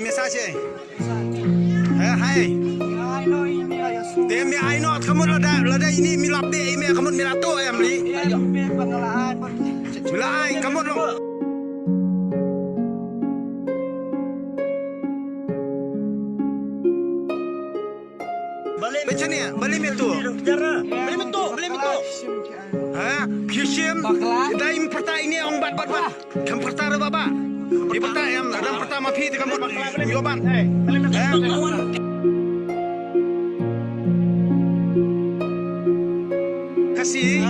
mensagem. Hai. Dia mi ai no kamu lada ini mi labe ini kamu mi rato em li. Milai kamu lo. Macam ni, balik metu. Balik metu. Ha, kishim. Dah perta ini orang bat. Kamu perta ada bapa. Di perta yang dalam pertama pi di kamu yoban. Kasih,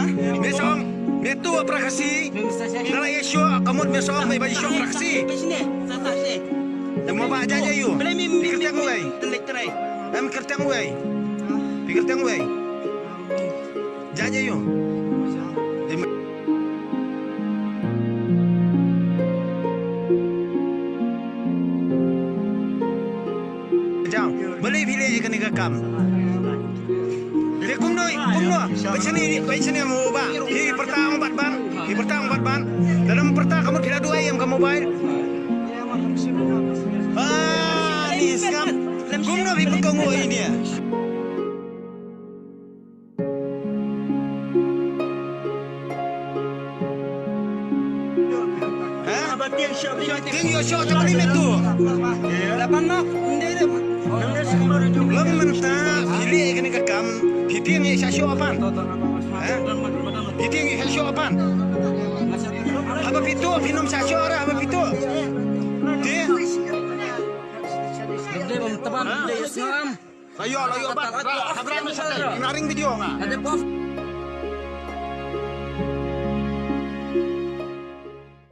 mesong, metu apa kasih? Dalam isu kamu mesong, mai bagi isu kasih. Mau baca aja you. Pikir tiang gue. Pikir tiang gue. Pikir tiang gue. Jaja you. Jauh. Boleh pilih ikan kam. Dia kumno. Macam ni mau ubah. Di pertang 4 ban. Dalam pertang kamu tidak 2 ayam kamu mobile. Ni skam. Kumno bi pekongo ini ya. Tinggi shot apa ni metu? 8 nak. Lama mentah pilih ikan kam. Piting ni syasyo apaan? Piting ni syasyo apaan? Apa pitu? Minum syasyo orang apa pitu? Dia? Teman, dia seram. Layo, bat. Habran mesti. Naring video nggak? Ada pop.